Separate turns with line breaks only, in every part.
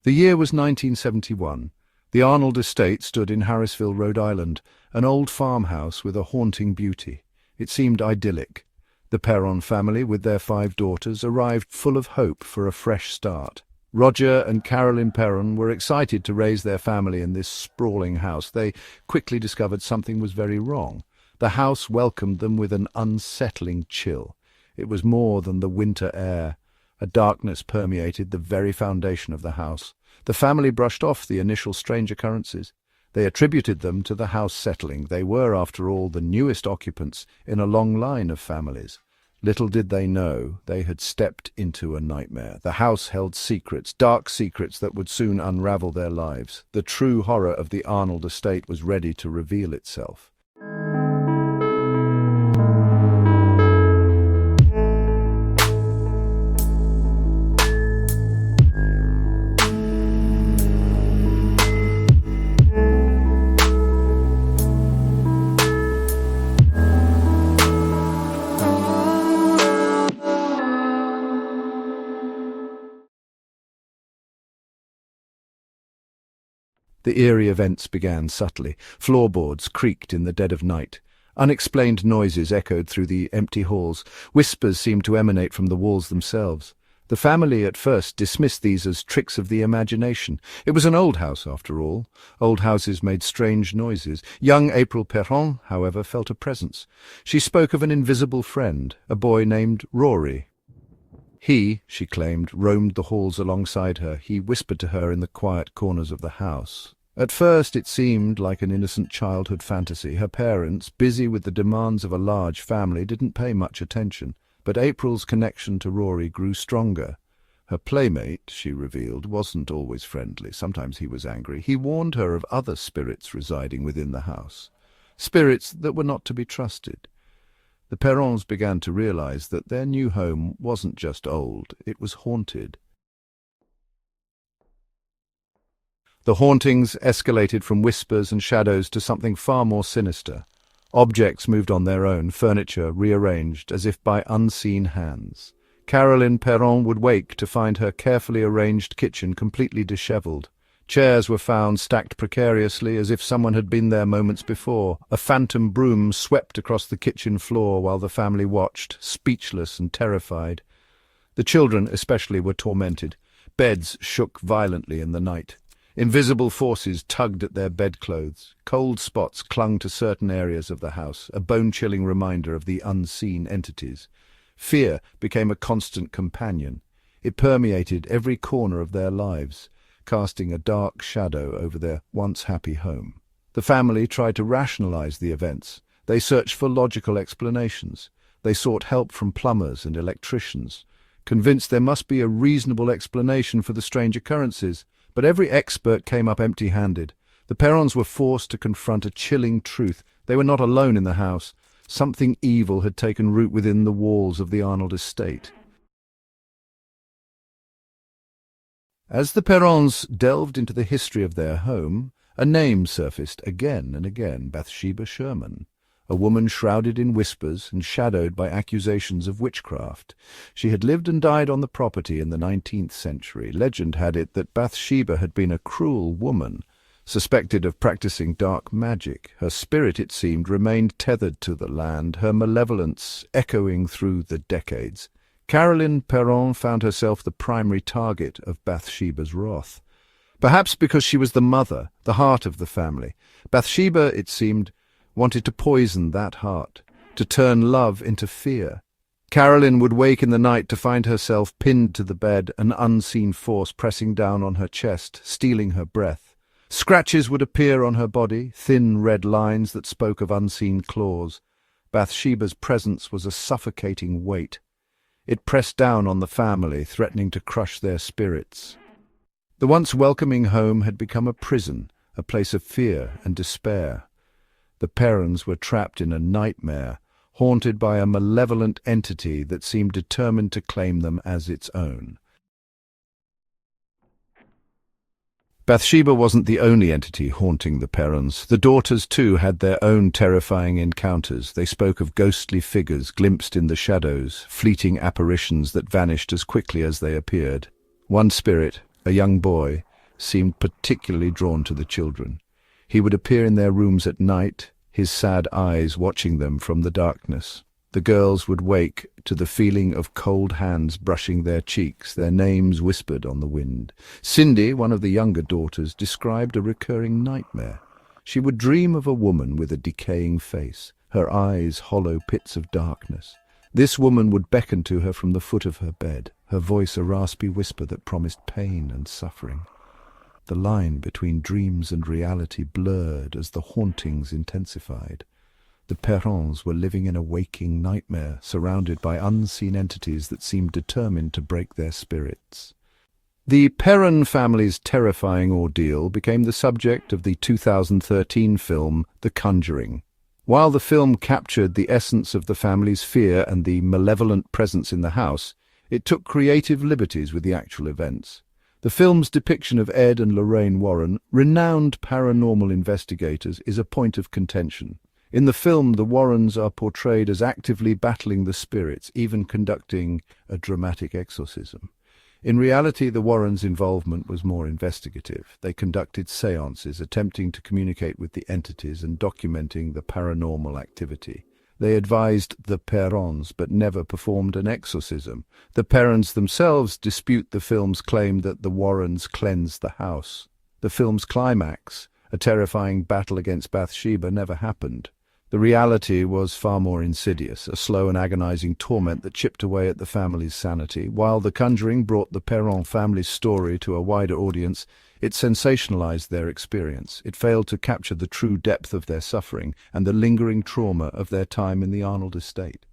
The year was 1971. The Arnold estate stood in Harrisville, Rhode Island, an old farmhouse with a haunting beauty. It seemed idyllic. The Perron family, with their 5 daughters, arrived full of hope for a fresh start. Roger and Carolyn Perron were excited to raise their family in this sprawling house. They quickly discovered something was very wrong. The house welcomed them with an unsettling chill. It was more than the winter air. A darkness permeated the very foundation of the house. The family brushed off the initial strange occurrences. They attributed them to the house settling. They were, after all, the newest occupants in a long line of families. Little did they know they had stepped into a nightmare. The house held secrets, dark secrets that would soon unravel their lives. The true horror of the Arnold estate was ready to reveal itself. The eerie events began subtly. Floorboards creaked in the dead of night. Unexplained noises echoed through the empty halls. Whispers seemed to emanate from the walls themselves. The family at first dismissed these as tricks of the imagination. It was an old house, after all. Old houses made strange noises. Young April Perron, however, felt a presence. She spoke of an invisible friend, a boy named Rory. He, she claimed, roamed the halls alongside her. He whispered to her in the quiet corners of the house. At first it seemed like an innocent childhood fantasy. Her parents, busy with the demands of a large family, didn't pay much attention. But April's connection to Rory grew stronger. Her playmate, she revealed, wasn't always friendly. Sometimes he was angry. He warned her of other spirits residing within the house. Spirits that were not to be trusted. The Perrons began to realize that their new home wasn't just old, it was haunted. The hauntings escalated from whispers and shadows to something far more sinister. Objects moved on their own, furniture rearranged as if by unseen hands. Carolyn Perron would wake to find her carefully arranged kitchen completely disheveled. Chairs were found stacked precariously as if someone had been there moments before. A phantom broom swept across the kitchen floor while the family watched, speechless and terrified. The children especially were tormented. Beds shook violently in the night. Invisible forces tugged at their bedclothes. Cold spots clung to certain areas of the house, a bone-chilling reminder of the unseen entities. Fear became a constant companion. It permeated every corner of their lives, casting a dark shadow over their once happy home. The family tried to rationalize the events. They searched for logical explanations. They sought help from plumbers and electricians, convinced there must be a reasonable explanation for the strange occurrences. But every expert came up empty-handed. The Perrons were forced to confront a chilling truth. They were not alone in the house. Something evil had taken root within the walls of the Arnold estate. As the Perrons delved into the history of their home, a name surfaced again and again: Bathsheba Sherman, a woman shrouded in whispers and shadowed by accusations of witchcraft. She had lived and died on the property in the 19th century. Legend had it that Bathsheba had been a cruel woman, suspected of practicing dark magic. Her spirit, it seemed, remained tethered to the land, her malevolence echoing through the decades. Carolyn Perron found herself the primary target of Bathsheba's wrath. Perhaps because she was the mother, the heart of the family. Bathsheba, it seemed, wanted to poison that heart, to turn love into fear. Carolyn would wake in the night to find herself pinned to the bed, an unseen force pressing down on her chest, stealing her breath. Scratches would appear on her body, thin red lines that spoke of unseen claws. Bathsheba's presence was a suffocating weight. It pressed down on the family, threatening to crush their spirits. The once welcoming home had become a prison, a place of fear and despair. The Perrons were trapped in a nightmare, haunted by a malevolent entity that seemed determined to claim them as its own. Bathsheba wasn't the only entity haunting the Perrons. The daughters, too, had their own terrifying encounters. They spoke of ghostly figures glimpsed in the shadows, fleeting apparitions that vanished as quickly as they appeared. One spirit, a young boy, seemed particularly drawn to the children. He would appear in their rooms at night, his sad eyes watching them from the darkness. The girls would wake to the feeling of cold hands brushing their cheeks, their names whispered on the wind. Cindy, one of the younger daughters, described a recurring nightmare. She would dream of a woman with a decaying face, her eyes hollow pits of darkness. This woman would beckon to her from the foot of her bed, her voice a raspy whisper that promised pain and suffering. The line between dreams and reality blurred as the hauntings intensified. The Perrons were living in a waking nightmare, surrounded by unseen entities that seemed determined to break their spirits. The Perron family's terrifying ordeal became the subject of the 2013 film The Conjuring. While the film captured the essence of the family's fear and the malevolent presence in the house, it took creative liberties with the actual events. The film's depiction of Ed and Lorraine Warren, renowned paranormal investigators, is a point of contention. In the film, the Warrens are portrayed as actively battling the spirits, even conducting a dramatic exorcism. In reality, the Warrens' involvement was more investigative. They conducted séances, attempting to communicate with the entities and documenting the paranormal activity. They advised the Perrons, but never performed an exorcism. The Perrons themselves dispute the film's claim that the Warrens cleansed the house. The film's climax, a terrifying battle against Bathsheba, never happened. The reality was far more insidious, a slow and agonizing torment that chipped away at the family's sanity. While The Conjuring brought the Perron family's story to a wider audience, it sensationalized their experience. It failed to capture the true depth of their suffering and the lingering trauma of their time in the Arnold estate.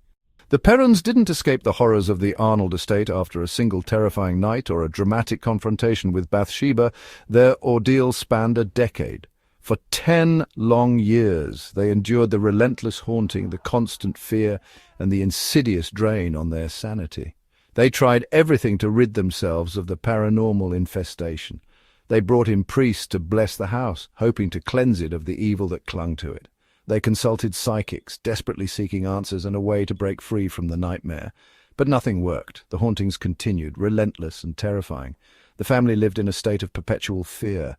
The Perrons didn't escape the horrors of the Arnold estate after a single terrifying night or a dramatic confrontation with Bathsheba. Their ordeal spanned a decade. For 10 long years, they endured the relentless haunting, the constant fear, and the insidious drain on their sanity. They tried everything to rid themselves of the paranormal infestation. They brought in priests to bless the house, hoping to cleanse it of the evil that clung to it. They consulted psychics, desperately seeking answers and a way to break free from the nightmare. But nothing worked. The hauntings continued, relentless and terrifying. The family lived in a state of perpetual fear.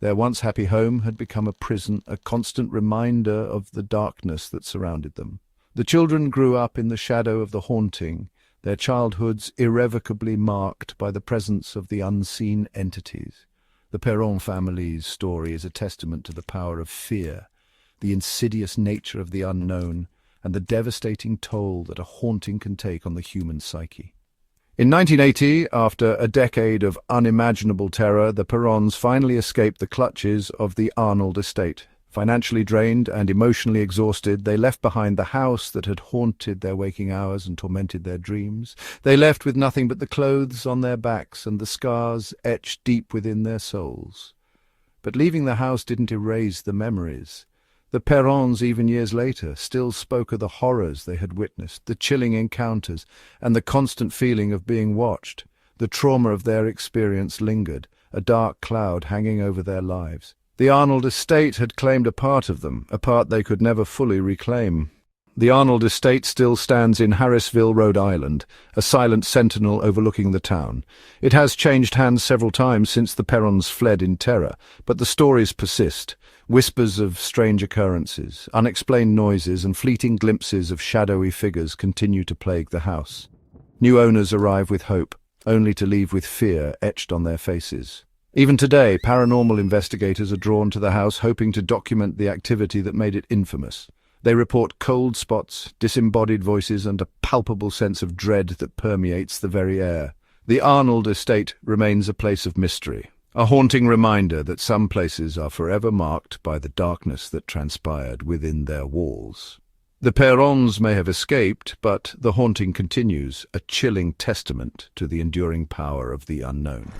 Their once happy home had become a prison, a constant reminder of the darkness that surrounded them. The children grew up in the shadow of the haunting, their childhoods irrevocably marked by the presence of the unseen entities. The Perron family's story is a testament to the power of fear, the insidious nature of the unknown, and the devastating toll that a haunting can take on the human psyche. In 1980, after a decade of unimaginable terror, the Perrons finally escaped the clutches of the Arnold estate. Financially drained and emotionally exhausted, they left behind the house that had haunted their waking hours and tormented their dreams. They left with nothing but the clothes on their backs and the scars etched deep within their souls. But leaving the house didn't erase the memories. The Perrons, even years later, still spoke of the horrors they had witnessed, the chilling encounters, and the constant feeling of being watched. The trauma of their experience lingered, a dark cloud hanging over their lives. The Arnold estate had claimed a part of them, a part they could never fully reclaim. The Arnold estate still stands in Harrisville, Rhode Island, a silent sentinel overlooking the town. It has changed hands several times since the Perrons fled in terror, but the stories persist. Whispers of strange occurrences, unexplained noises, and fleeting glimpses of shadowy figures continue to plague the house. New owners arrive with hope, only to leave with fear etched on their faces. Even today, paranormal investigators are drawn to the house, hoping to document the activity that made it infamous. They report cold spots, disembodied voices, and a palpable sense of dread that permeates the very air. The Arnold estate remains a place of mystery, a haunting reminder that some places are forever marked by the darkness that transpired within their walls. The Perrons may have escaped, but the haunting continues, a chilling testament to the enduring power of the unknown.